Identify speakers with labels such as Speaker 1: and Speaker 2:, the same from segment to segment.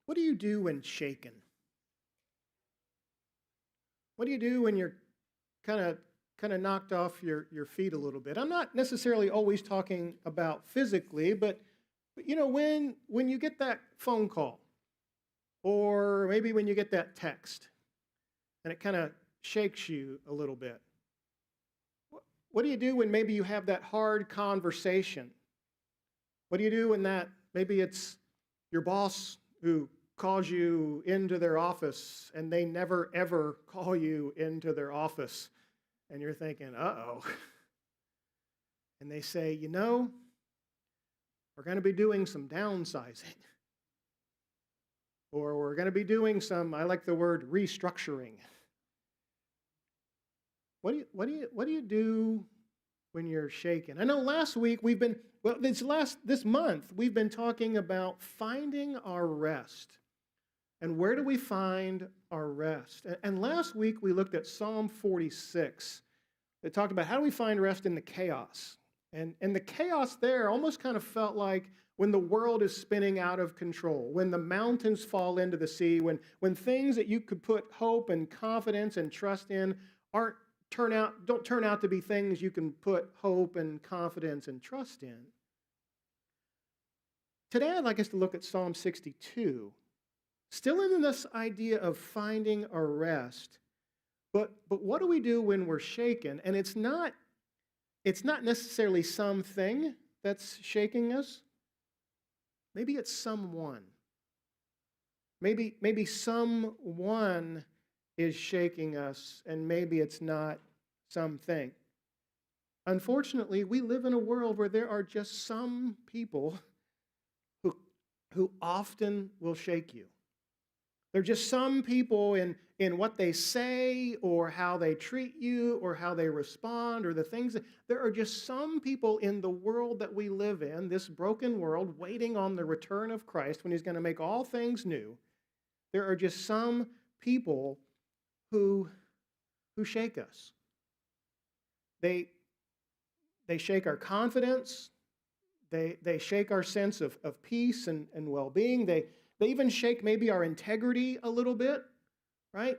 Speaker 1: what do you do when shaken? What do you do when you're kind of knocked off your feet a little bit? I'm not necessarily always talking about physically, but when you get that phone call, or maybe when you get that text, and it kind of shakes you a little bit. What do you do when maybe you have that hard conversation? What do you do when maybe it's your boss who calls you into their office and they never ever call you into their office and you're thinking, uh-oh. And they say, we're going to be doing some downsizing. Or we're going to be doing some, I like the word restructuring. What do you do when you're shaken? I know last week this month we've been talking about finding our rest. And where do we find our rest? And last week we looked at Psalm 46. It talked about how do we find rest in the chaos. And the chaos there almost kind of felt like when the world is spinning out of control, when the mountains fall into the sea, when things that you could put hope and confidence and trust in don't turn out to be things you can put hope and confidence and trust in. Today I'd like us to look at Psalm 62. Still in this idea of finding our rest, but what do we do when we're shaken? And it's not necessarily something that's shaking us. Maybe it's someone. Maybe someone is shaking us, and maybe it's not something. Unfortunately, we live in a world where there are just some people who often will shake you. There are just some people in what they say or how they treat you or how they respond or the things there are just some people in the world that we live in, this broken world, waiting on the return of Christ when he's going to make all things new. There are just some people who shake us. They shake our confidence. They shake our sense of peace and well-being. They even shake maybe our integrity a little bit, right?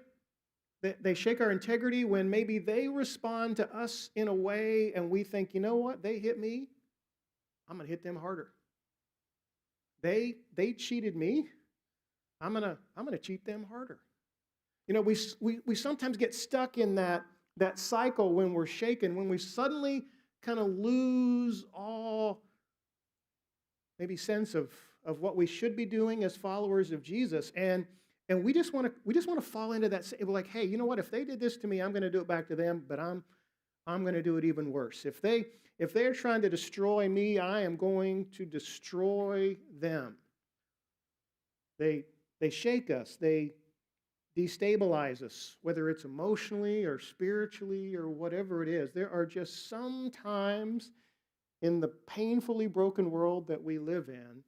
Speaker 1: They shake our integrity when maybe they respond to us in a way and we think, you know what, they hit me, I'm going to hit them harder. They cheated me, I'm gonna cheat them harder. We sometimes get stuck in that cycle when we're shaken, when we suddenly kind of lose all maybe sense of what we should be doing as followers of Jesus, and we just want to fall into that. We're like, hey, you know what? If they did this to me, I'm going to do it back to them, but I'm going to do it even worse. If they're trying to destroy me, I am going to destroy them. They shake us. They destabilize us, whether it's emotionally or spiritually or whatever it is. There are just some times in the painfully broken world that we live in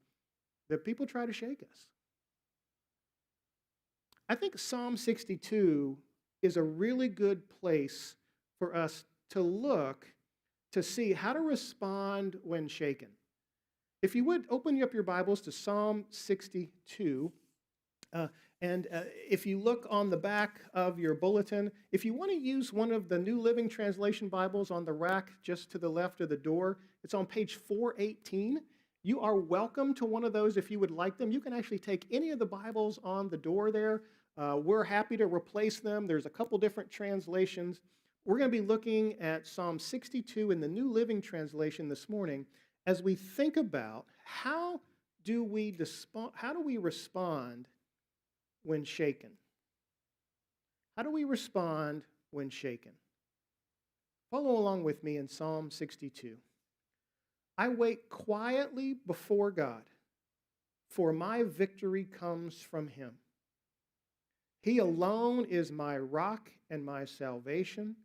Speaker 1: that people try to shake us. I think Psalm 62 is a really good place for us to look to see how to respond when shaken. If you would, open up your Bibles to Psalm 62. And if you look on the back of your bulletin, if you want to use one of the New Living Translation Bibles on the rack just to the left of the door, it's on page 418. You are welcome to one of those if you would like them. You can actually take any of the Bibles on the door there. We're happy to replace them. There's a couple different translations. We're going to be looking at Psalm 62 in the New Living Translation this morning as we think about how do we respond when shaken? How do we respond when shaken? Follow along with me in Psalm 62. I wait quietly before God, for my victory comes from him. He alone is my rock and my salvation,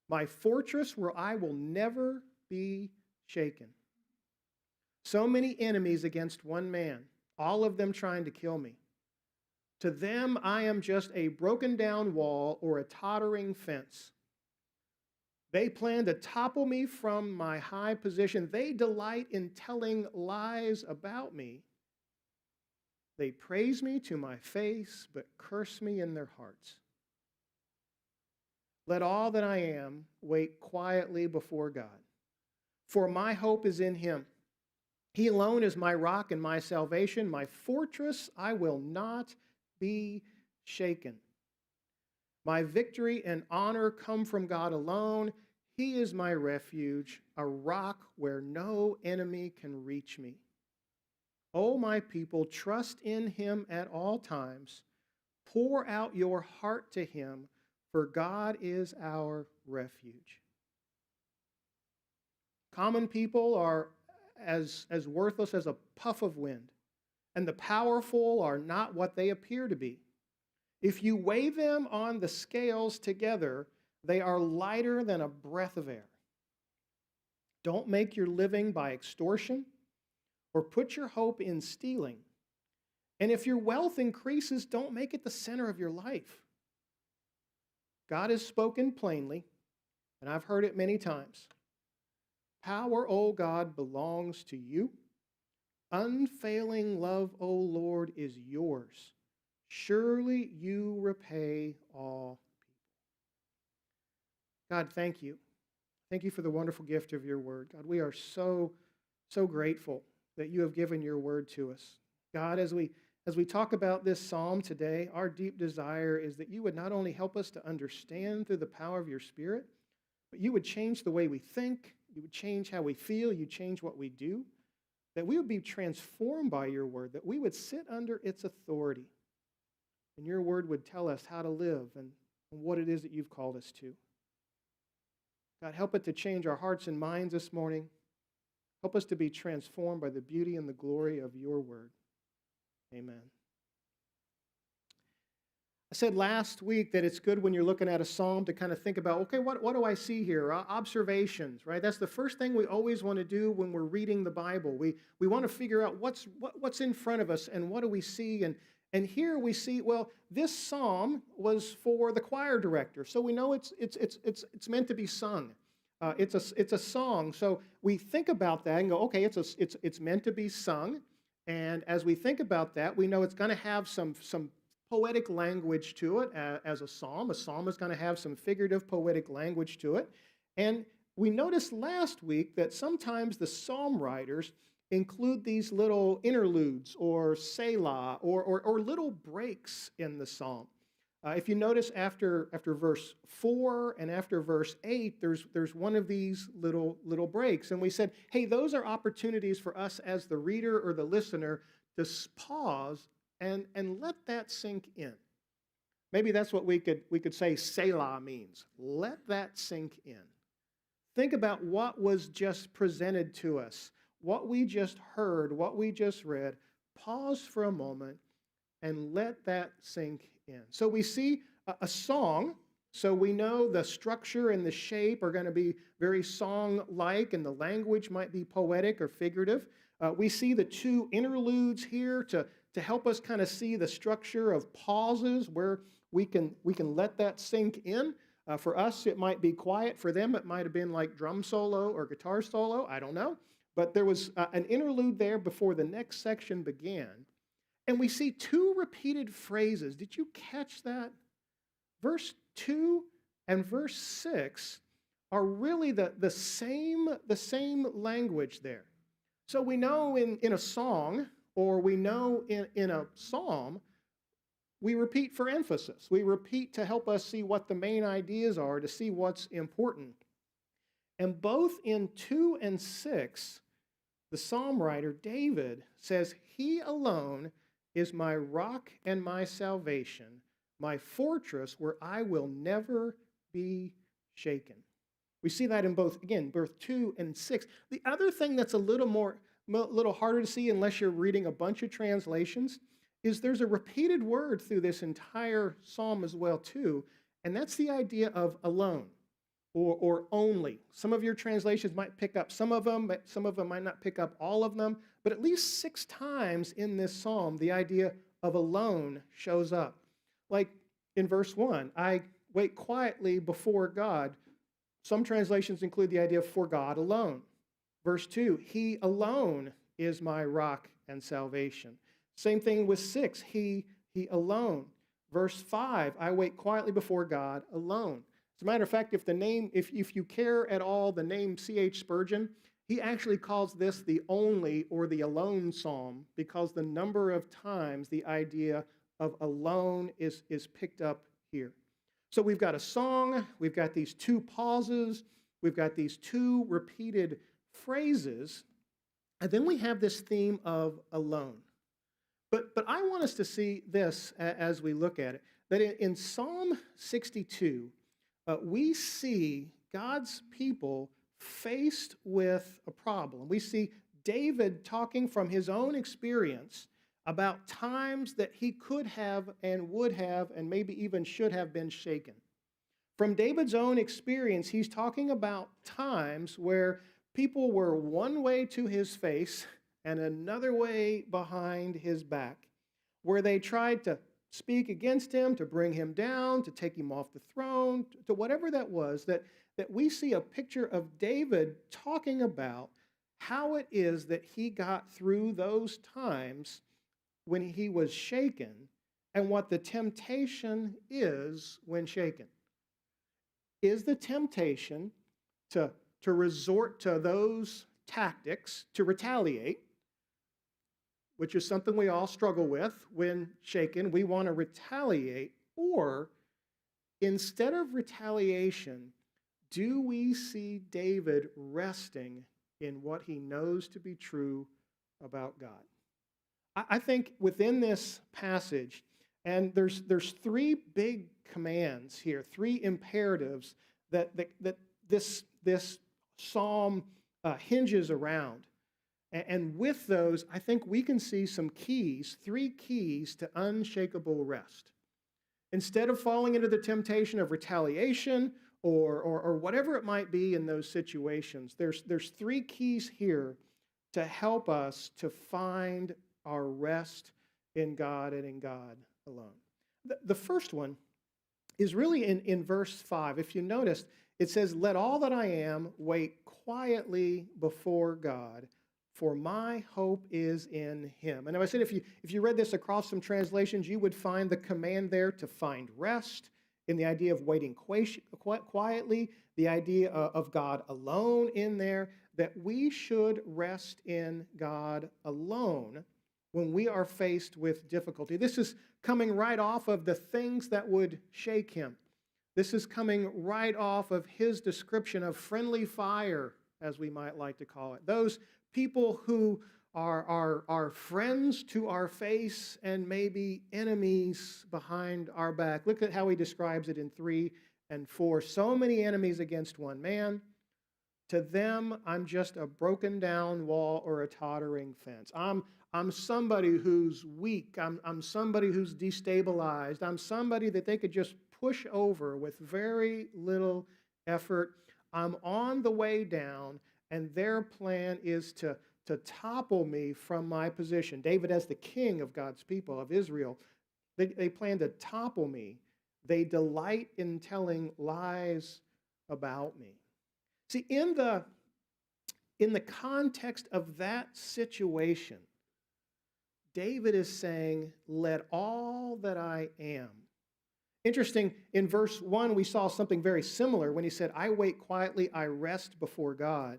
Speaker 1: my fortress where I will never be shaken. So many enemies against one man, all of them trying to kill me. To them, I am just a broken down wall or a tottering fence. They plan to topple me from my high position. They delight in telling lies about me. They praise me to my face, but curse me in their hearts. Let all that I am wait quietly before God, for my hope is in him. He alone is my rock and my salvation, my fortress. I will not be shaken. My victory and honor come from God alone. He is my refuge, a rock where no enemy can reach me. O my people, trust in him at all times. Pour out your heart to him, for God is our refuge. Common people are as worthless as a puff of wind, and the powerful are not what they appear to be. If you weigh them on the scales together, they are lighter than a breath of air. Don't make your living by extortion or put your hope in stealing. And if your wealth increases, don't make it the center of your life. God has spoken plainly, and I've heard it many times. Power, O God, belongs to you. Unfailing love, O Lord, is yours. Surely you repay all people. God, thank you. Thank you for the wonderful gift of your word. God, we are so grateful that you have given your word to us. God, as we talk about this psalm today, our deep desire is that you would not only help us to understand through the power of your Spirit, but you would change the way we think, you would change how we feel, you change what we do, that we would be transformed by your word, that we would sit under its authority, and your word would tell us how to live and what it is that you've called us to. God, help it to change our hearts and minds this morning. Help us to be transformed by the beauty and the glory of your word. Amen. I said last week that it's good when you're looking at a psalm to kind of think about, okay, what do I see here? Observations, right? That's the first thing we always want to do when we're reading the Bible. We want to figure out what's in front of us and what do we see. And here we see, well, this psalm was for the choir director, so we know it's meant to be sung. It's a song, so we think about that and go, okay, it's meant to be sung. And as we think about that, we know it's going to have some poetic language to it as a psalm. A psalm is going to have some figurative poetic language to it. And we noticed last week that sometimes the psalm writers include these little interludes or selah or little breaks in the psalm. If you notice after verse 4 and after verse 8, there's one of these little breaks. And we said, hey, those are opportunities for us as the reader or the listener to pause and let that sink in. Maybe that's what we could say selah means. Let that sink in. Think about what was just presented to us, what we just heard, what we just read. Pause for a moment and let that sink in. So we see a song, so we know the structure and the shape are going to be very song-like, and the language might be poetic or figurative. We see the two interludes here to help us kind of see the structure of pauses where we can let that sink in. For us, it might be quiet. For them, it might have been like drum solo or guitar solo. I don't know. But there was an interlude there before the next section began. And we see two repeated phrases. Did you catch that? Verse 2 and verse 6 are really the same language there. So we know in a song, or we know in a psalm, we repeat for emphasis. We repeat to help us see what the main ideas are, to see what's important. And both in 2 and 6, the psalm writer, David, says, "He alone is my rock and my salvation, my fortress where I will never be shaken." We see that in both 2 and 6. The other thing that's a little harder to see unless you're reading a bunch of translations is there's a repeated word through this entire psalm as well too, and that's the idea of alone or only. Some of your translations might pick up some of them, but some of them might not pick up all of them. But at least 6 times in this psalm, the idea of alone shows up. Like in verse 1, I wait quietly before God. Some translations include the idea of for God alone. Verse 2, he alone is my rock and salvation. Same thing with 6, he alone. Verse 5, I wait quietly before God alone. As a matter of fact, if you care at all, the name C.H. Spurgeon, he actually calls this the only or the alone psalm because the number of times the idea of alone is picked up here. So we've got a song, we've got these 2 pauses, we've got these 2 repeated phrases, and then we have this theme of alone. But I want us to see this as we look at it, that in Psalm 62, we see God's people faced with a problem. We see David talking from his own experience about times that he could have and would have and maybe even should have been shaken. From David's own experience, he's talking about times where people were one way to his face and another way behind his back, where they tried to speak against him, to bring him down, to take him off the throne, to whatever that was, that we see a picture of David talking about how it is that he got through those times when he was shaken and what the temptation is when shaken. Is the temptation to resort to those tactics to retaliate, which is something we all struggle with when shaken. We want to retaliate. Or instead of retaliation, do we see David resting in what he knows to be true about God? I think within this passage, and there's 3 big commands here, 3 imperatives that this psalm hinges around. And with those, I think we can see some keys, 3 keys to unshakable rest. Instead of falling into the temptation of retaliation or whatever it might be in those situations, there's 3 keys here to help us to find our rest in God and in God alone. The first one is really in verse 5. If you noticed, it says, let all that I am wait quietly before God, for my hope is in him. And I said, if you read this across some translations, you would find the command there to find rest in the idea of waiting quietly, the idea of God alone in there, that we should rest in God alone when we are faced with difficulty. This is coming right off of the things that would shake him. This is coming right off of his description of friendly fire, as we might like to call it. Those people who are friends to our face and maybe enemies behind our back. Look at how he describes it in 3 and 4. So many enemies against one man. To them, I'm just a broken down wall or a tottering fence. I'm somebody who's weak. I'm somebody who's destabilized. I'm somebody that they could just push over with very little effort. I'm on the way down, and their plan is to topple me from my position. David, as the king of God's people, of Israel, they plan to topple me. They delight in telling lies about me. See, in the context of that situation, David is saying, let all that I am. Interesting, in verse 1, we saw something very similar when he said, I wait quietly, I rest before God.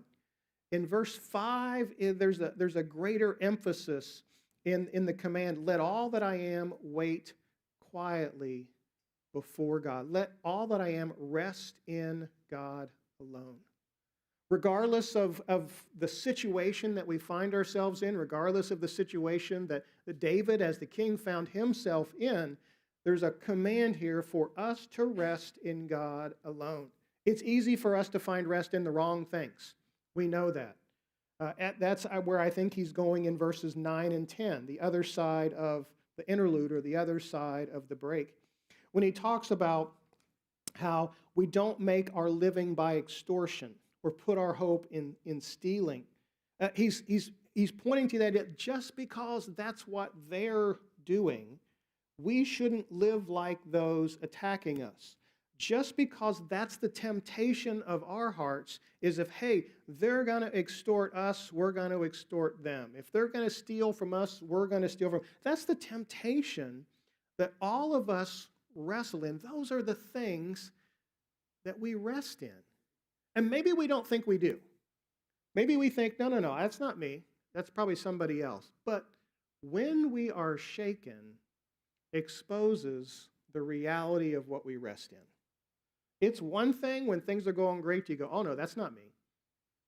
Speaker 1: In verse 5, there's a greater emphasis in the command, let all that I am wait quietly before God. Let all that I am rest in God alone. Regardless of the situation that we find ourselves in, regardless of the situation that David, as the king, found himself in, there's a command here for us to rest in God alone. It's easy for us to find rest in the wrong things. We know that. That's where I think he's going in verses 9 and 10, the other side of the interlude or the other side of the break. When he talks about how we don't make our living by extortion or put our hope in stealing, he's pointing to that just because that's what they're doing, we shouldn't live like those attacking us. just because that's the temptation of our hearts is if, hey, they're going to extort us, we're going to extort them. If they're going to steal from us, we're going to steal from them. That's the temptation that all of us wrestle in. Those are the things that we rest in. And maybe we don't think we do. Maybe we think, no, that's not me. That's probably somebody else. But when we are shaken, exposes the reality of what we rest in. It's one thing when things are going great, you go, oh no, that's not me.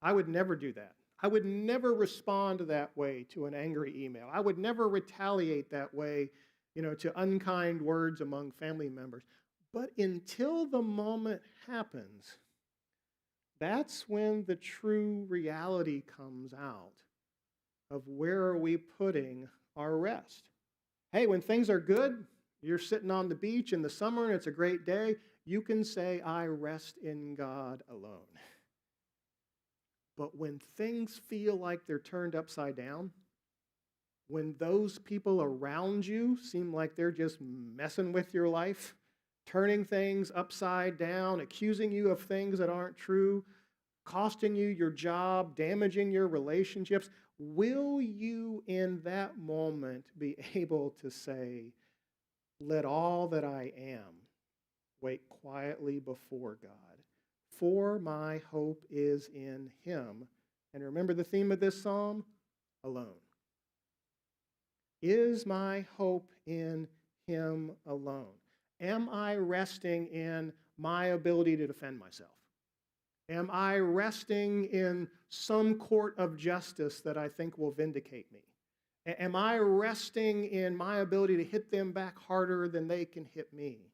Speaker 1: I would never do that. I would never respond that way to an angry email. I would never retaliate that way, to unkind words among family members. But until the moment happens, that's when the true reality comes out of where are we putting our rest. Hey, when things are good, you're sitting on the beach in the summer and it's a great day, you can say, I rest in God alone. But when things feel like they're turned upside down, when those people around you seem like they're just messing with your life, turning things upside down, accusing you of things that aren't true, costing you your job, damaging your relationships, will you in that moment be able to say, let all that I am wait quietly before God, for my hope is in Him. And remember the theme of this psalm? Alone. Is my hope in Him alone? Am I resting in my ability to defend myself? Am I resting in some court of justice that I think will vindicate me? Am I resting in my ability to hit them back harder than they can hit me?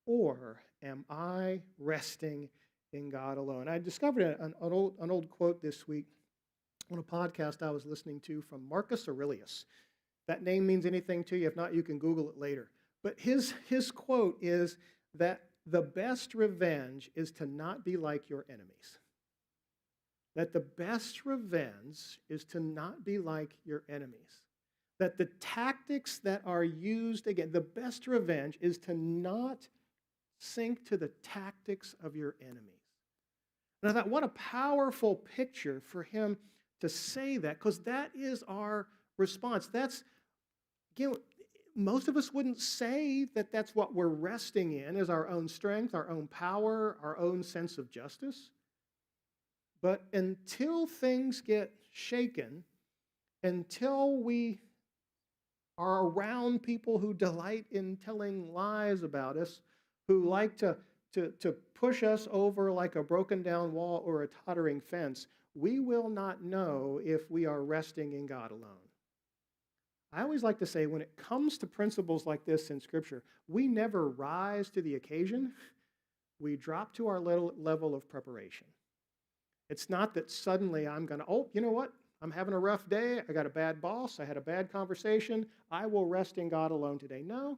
Speaker 1: Or am I resting in God alone? I discovered an old quote this week on a podcast I was listening to from Marcus Aurelius. If that name means anything to you. If not, you can Google it later. But his quote is that the best revenge is to not be like your enemies. That the best revenge is to not be like your enemies. That the tactics that are used, again, the best revenge is to not sink to the tactics of your enemies. And I thought, what a powerful picture for him to say that, because that is our response. That's, again, most of us wouldn't say that that's what we're resting in, is our own strength, our own power, our own sense of justice. But until things get shaken, until we are around people who delight in telling lies about us, who like to push us over like a broken down wall or a tottering fence, we will not know if we are resting in God alone. I always like to say, when it comes to principles like this in Scripture, we never rise to the occasion. We drop to our level of preparation. It's not that suddenly I'm going to, oh, you know what? I'm having a rough day. I got a bad boss. I had a bad conversation. I will rest in God alone today. No,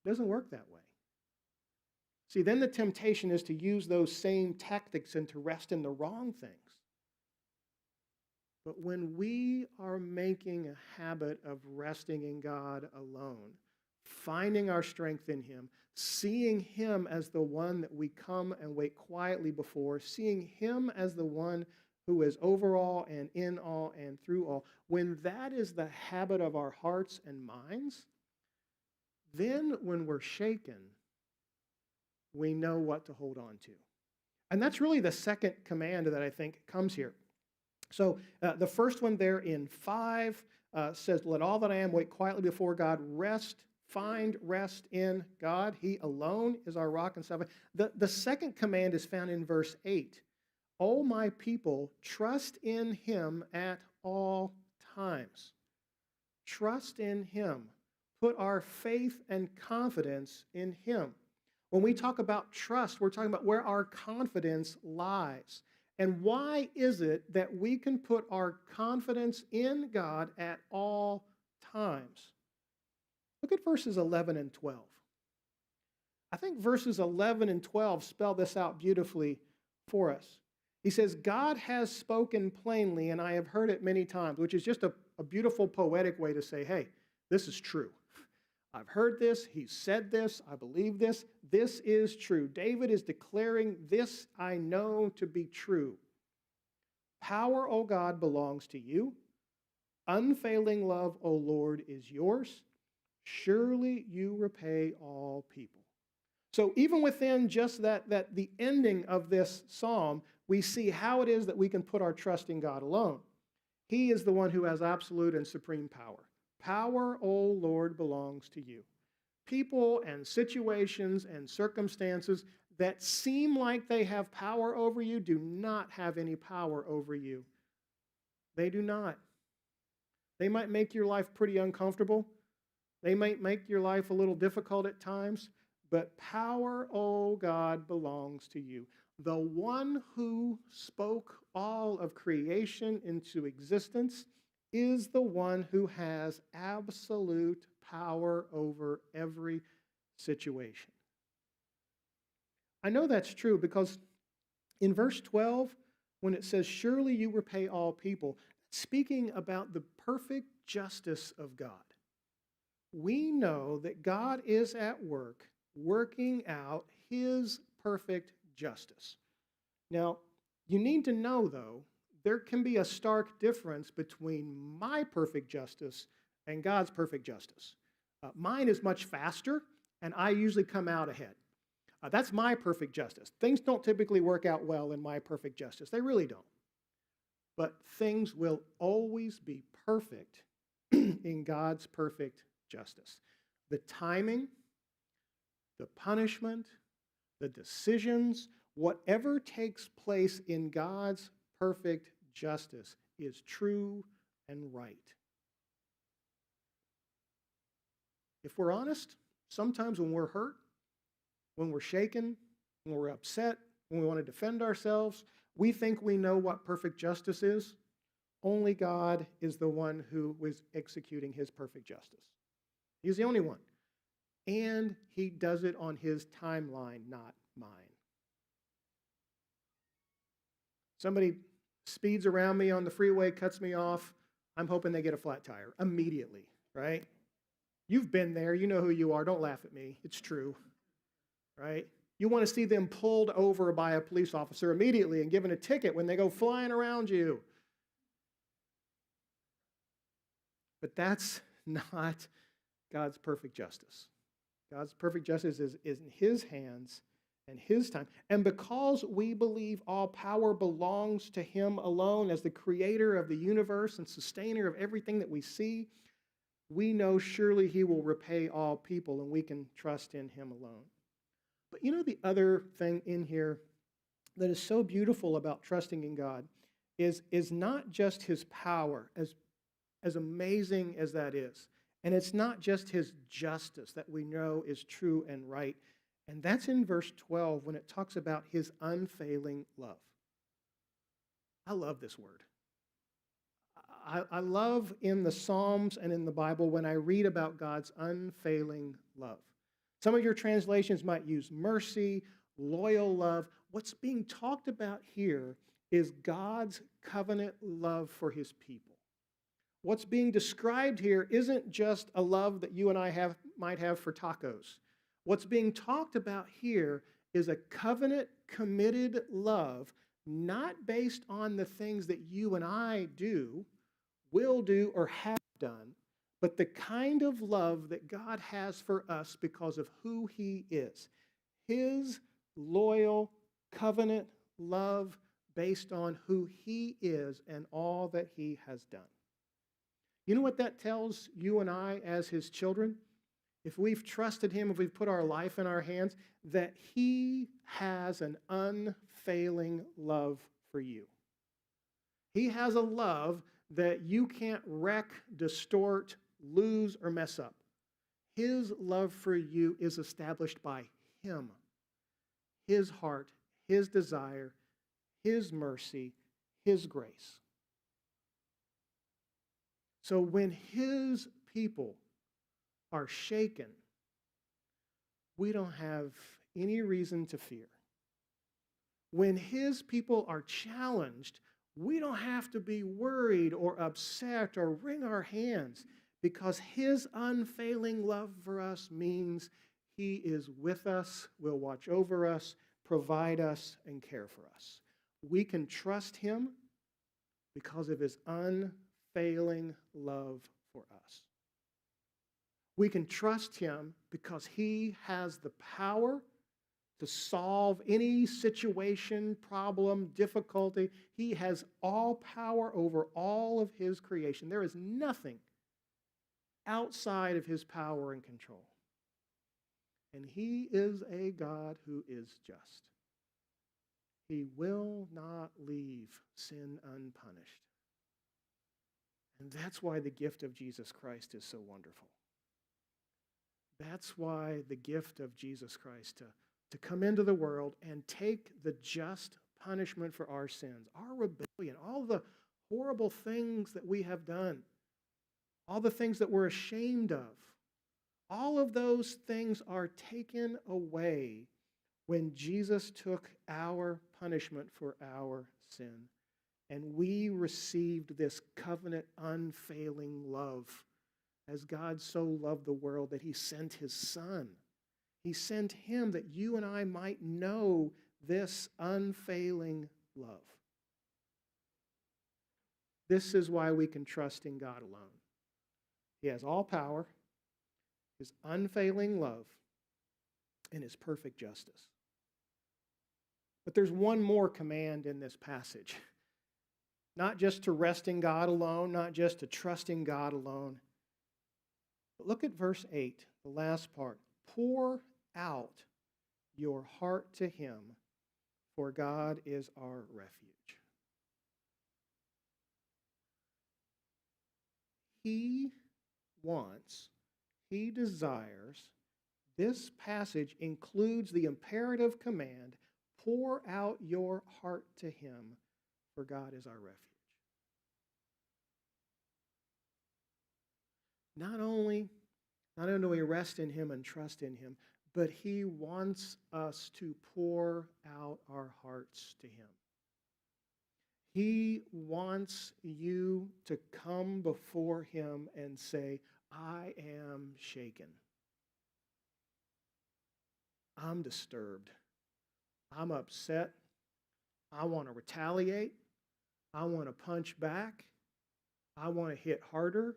Speaker 1: it doesn't work that way. See, then the temptation is to use those same tactics and to rest in the wrong things. But when we are making a habit of resting in God alone, finding our strength in Him, seeing Him as the one that we come and wait quietly before, seeing Him as the one who is over all and in all and through all, when that is the habit of our hearts and minds, then when we're shaken, we know what to hold on to. And that's really the second command that I think comes here. So the first one there in 5 says, let all that I am wait quietly before God, find rest in God. He alone is our rock and salvation. The second command is found in verse 8. O my people, trust in Him at all times. Trust in Him. Put our faith and confidence in Him. When we talk about trust, we're talking about where our confidence lies. And why is it that we can put our confidence in God at all times? Look at verses 11 and 12. I think verses 11 and 12 spell this out beautifully for us. He says, God has spoken plainly, and I have heard it many times, which is just a beautiful poetic way to say, hey, this is true. I've heard this. He said this. I believe this. This is true. David is declaring, this I know to be true. Power, O God, belongs to you. Unfailing love, O Lord, is yours. Surely you repay all people. So even within just that the ending of this psalm, we see how it is that we can put our trust in God alone. He is the one who has absolute and supreme power. Power, O Lord, belongs to you. People and situations and circumstances that seem like they have power over you do not have any power over you. They do not. They might make your life pretty uncomfortable. They might make your life a little difficult at times, but power, O God, belongs to you. The one who spoke all of creation into existence is the one who has absolute power over every situation. I know that's true because in verse 12, when it says, surely you repay all people, speaking about the perfect justice of God. We know that God is at work, working out his perfect justice. Now, you need to know, though, there can be a stark difference between my perfect justice and God's perfect justice. Mine is much faster, and I usually come out ahead. That's my perfect justice. Things don't typically work out well in my perfect justice. They really don't. But things will always be perfect in God's perfect justice. The timing, the punishment, the decisions, whatever takes place in God's perfect justice is true and right. If we're honest, sometimes when we're hurt, when we're shaken, when we're upset, when we want to defend ourselves, we think we know what perfect justice is. Only God is the one who is executing his perfect justice. He's the only one. And he does it on his timeline, not mine. Somebody speeds around me on the freeway, cuts me off. I'm hoping they get a flat tire immediately, right? You've been there. You know who you are. Don't laugh at me. It's true, right? You want to see them pulled over by a police officer immediately and given a ticket when they go flying around you. But that's not God's perfect justice. God's perfect justice is in his hands and his time. And because we believe all power belongs to him alone as the creator of the universe and sustainer of everything that we see, we know surely he will repay all people and we can trust in him alone. But you know the other thing in here that is so beautiful about trusting in God is not just his power, as amazing as that is. And it's not just his justice that we know is true and right. And that's in verse 12 when it talks about his unfailing love. I love this word. I love in the Psalms and in the Bible when I read about God's unfailing love. Some of your translations might use mercy, loyal love. What's being talked about here is God's covenant love for his people. What's being described here isn't just a love that you and I might have for tacos. What's being talked about here is a covenant committed love, not based on the things that you and I do, will do, or have done, but the kind of love that God has for us because of who he is. His loyal covenant love based on who he is and all that he has done. You know what that tells you and I as his children? If we've trusted him, if we've put our life in our hands, that he has an unfailing love for you. He has a love that you can't wreck, distort, lose, or mess up. His love for you is established by him, his heart, his desire, his mercy, his grace. So when his people are shaken, we don't have any reason to fear. When his people are challenged, we don't have to be worried or upset or wring our hands because his unfailing love for us means he is with us, will watch over us, provide us, and care for us. We can trust him because of his unfailing love for us. We can trust him because he has the power to solve any situation, problem, difficulty. He has all power over all of his creation. There is nothing outside of his power and control. And he is a God who is just. He will not leave sin unpunished. And that's why the gift of Jesus Christ is so wonderful. That's why the gift of Jesus Christ to come into the world and take the just punishment for our sins, our rebellion, all the horrible things that we have done, all the things that we're ashamed of, all of those things are taken away when Jesus took our punishment for our sin. And we received this covenant unfailing love, as God so loved the world that he sent his Son. He sent him that you and I might know this unfailing love. This is why we can trust in God alone. He has all power, his unfailing love, and his perfect justice. But there's one more command in this passage. Not just to rest in God alone, not just to trust in God alone. But look at verse 8, the last part. Pour out your heart to him, for God is our refuge. He wants, he desires, this passage includes the imperative command, pour out your heart to him, for God is our refuge. Not only do we rest in him and trust in him, but he wants us to pour out our hearts to him. He wants you to come before him and say, I am shaken. I'm disturbed. I'm upset. I want to retaliate. I want to punch back. I want to hit harder.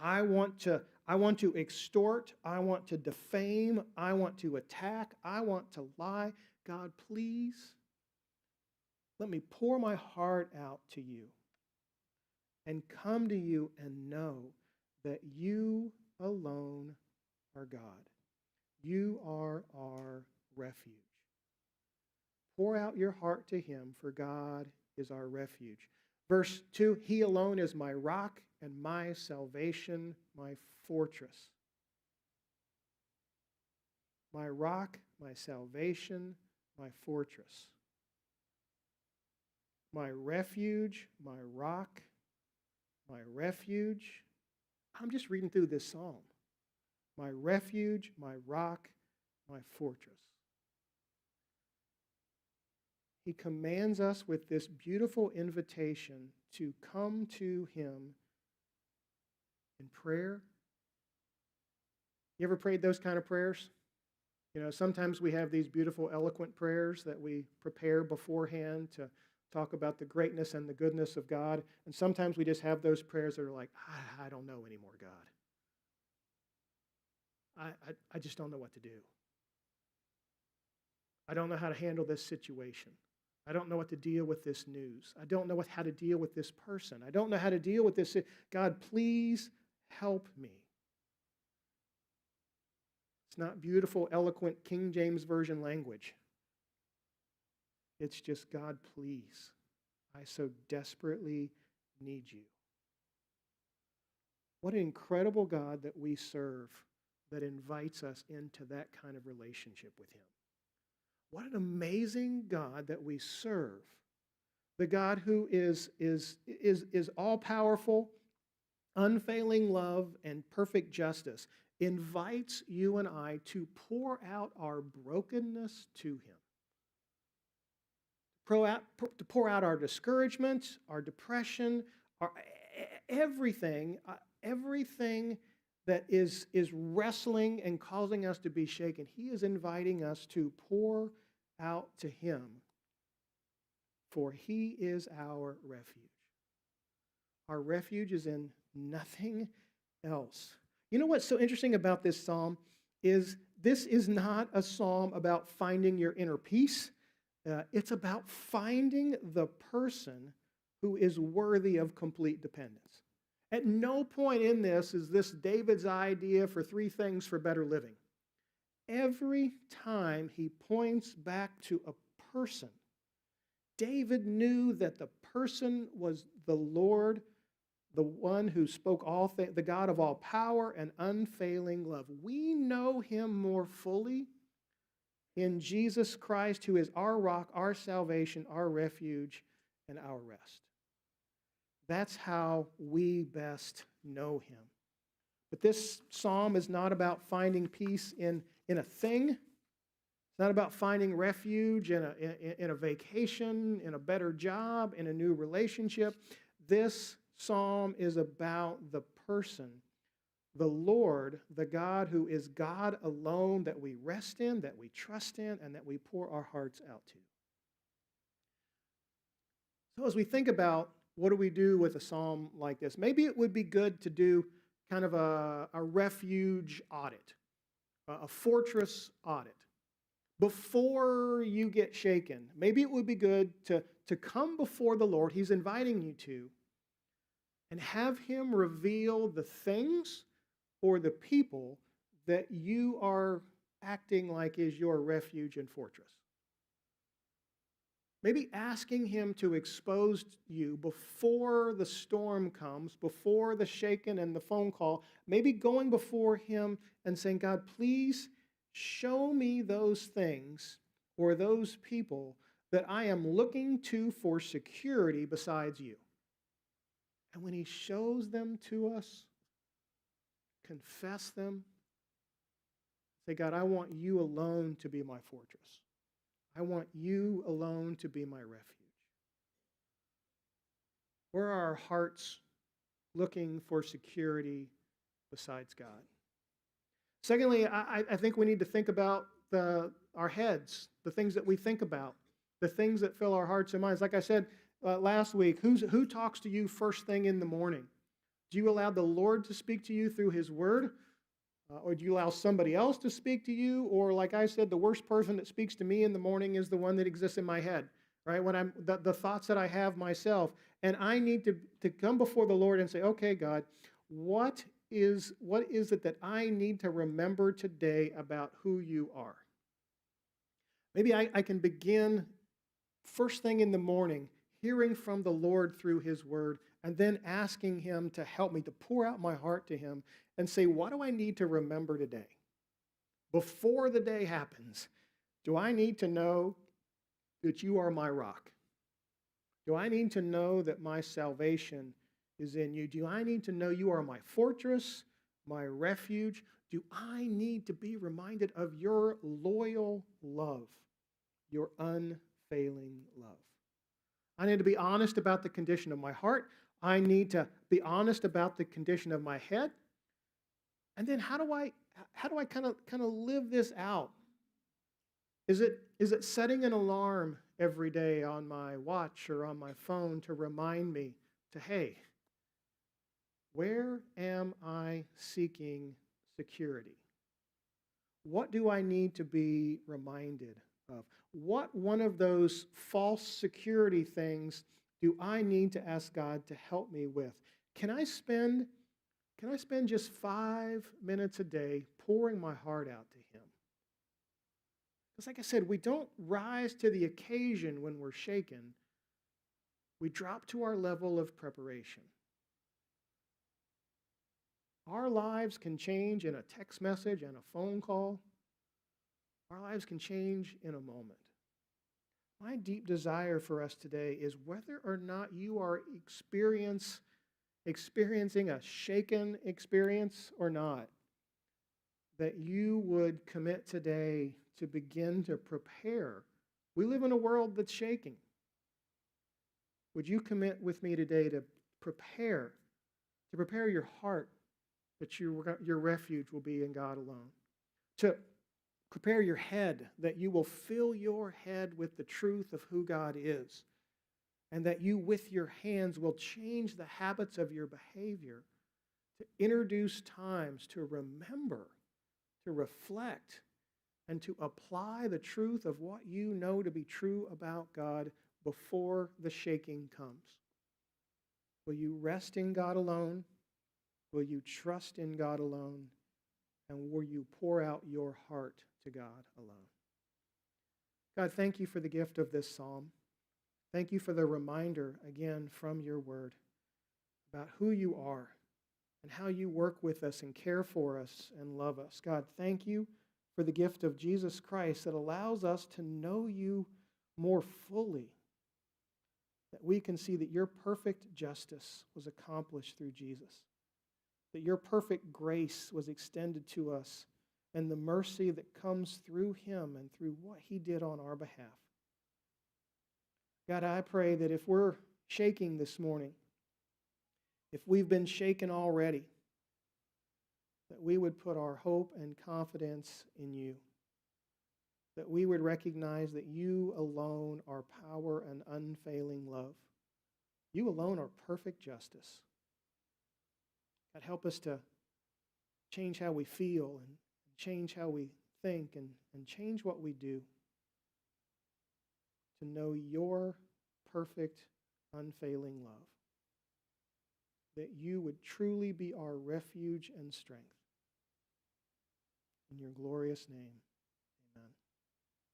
Speaker 1: I want to extort. I want to defame. I want to attack. I want to lie. God, please, let me pour my heart out to you and come to you and know that you alone are God. You are our refuge. Pour out your heart to him, for God is our refuge. Verse 2, he alone is my rock and my salvation, my fortress. My rock, my salvation, my fortress. My refuge, my rock, my refuge. I'm just reading through this psalm. My refuge, my rock, my fortress. He commands us with this beautiful invitation to come to him in prayer. You ever prayed those kind of prayers? You know, sometimes we have these beautiful, eloquent prayers that we prepare beforehand to talk about the greatness and the goodness of God. And sometimes we just have those prayers that are like, I don't know anymore, God. I just don't know what to do. I don't know how to handle this situation. I don't know what to deal with this news. I don't know how to deal with this person. I don't know how to deal with this. God, please help me. It's not beautiful, eloquent King James Version language. It's just, God, please. I so desperately need you. What an incredible God that we serve that invites us into that kind of relationship with him. What an amazing God that we serve. The God who is all-powerful, unfailing love, and perfect justice invites you and I to pour out our brokenness to him. To pour out our discouragement, our depression, everything. everything that is wrestling and causing us to be shaken, he is inviting us to pour out to him, for he is our refuge. Our refuge is in nothing else. You know what's so interesting about this psalm is this is not a psalm about finding your inner peace. It's about finding the person who is worthy of complete dependence. At no point in this is this David's idea for three things for better living. Every time he points back to a person, David knew that the person was the Lord, the one who spoke all things, the God of all power and unfailing love. We know him more fully in Jesus Christ, who is our rock, our salvation, our refuge, and our rest. That's how we best know him. But this psalm is not about finding peace in a thing. It's not about finding refuge in a vacation, in a better job, in a new relationship. This psalm is about the person, the Lord, the God who is God alone, that we rest in, that we trust in, and that we pour our hearts out to. So as we think about what do we do with a psalm like this, maybe it would be good to do kind of a refuge audit, a fortress audit. Before you get shaken, maybe it would be good to come before the Lord, he's inviting you to, and have him reveal the things or the people that you are acting like is your refuge and fortress. Maybe asking him to expose you before the storm comes, before the shaken and the phone call, maybe going before him and saying, God, please show me those things or those people that I am looking to for security besides you. And when he shows them to us, confess them, say, God, I want you alone to be my fortress. I want you alone to be my refuge. Where are our hearts looking for security besides God? Secondly, I think we need to think about our heads, the things that we think about, the things that fill our hearts and minds. Like I said last week, who talks to you first thing in the morning? Do you allow the Lord to speak to you through his word? Or do you allow somebody else to speak to you? Or like I said, the worst person that speaks to me in the morning is the one that exists in my head, right? When I'm the thoughts that I have myself. And I need to come before the Lord and say, okay, God, what is it that I need to remember today about who you are? Maybe I can begin first thing in the morning, hearing from the Lord through his word, and then asking him to help me, to pour out my heart to him and say, what do I need to remember today? Before the day happens, do I need to know that you are my rock? Do I need to know that my salvation is in you? Do I need to know you are my fortress, my refuge? Do I need to be reminded of your loyal love, your unfailing love? I need to be honest about the condition of my heart. I need to be honest about the condition of my head. And then how do I kind of live this out? Is it setting an alarm every day on my watch or on my phone to remind me to, hey, where am I seeking security? What do I need to be reminded of? What one of those false security things do I need to ask God to help me with? Can I spend just 5 minutes a day pouring my heart out to him? Because like I said, we don't rise to the occasion when we're shaken. We drop to our level of preparation. Our lives can change in a text message and a phone call. Our lives can change in a moment. My deep desire for us today is whether or not you are experiencing a shaken experience or not, that you would commit today to begin to prepare. We live in a world that's shaking. Would you commit with me today to prepare your heart that your refuge will be in God alone. To prepare your head, that you will fill your head with the truth of who God is, and that you with your hands will change the habits of your behavior, to introduce times to remember, to reflect, and to apply the truth of what you know to be true about God before the shaking comes. Will you rest in God alone? Will you trust in God alone? And will you pour out your heart to God alone? God, thank you for the gift of this psalm. Thank you for the reminder, again, from your word about who you are and how you work with us and care for us and love us. God, thank you for the gift of Jesus Christ that allows us to know you more fully, that we can see that your perfect justice was accomplished through Jesus, that your perfect grace was extended to us, and the mercy that comes through him and through what he did on our behalf. God, I pray that if we're shaking this morning, if we've been shaken already, that we would put our hope and confidence in you, that we would recognize that you alone are power and unfailing love. You alone are perfect justice. God, help us to change how we feel and change how we think and change what we do to know your perfect, unfailing love, that you would truly be our refuge and strength. In your glorious name.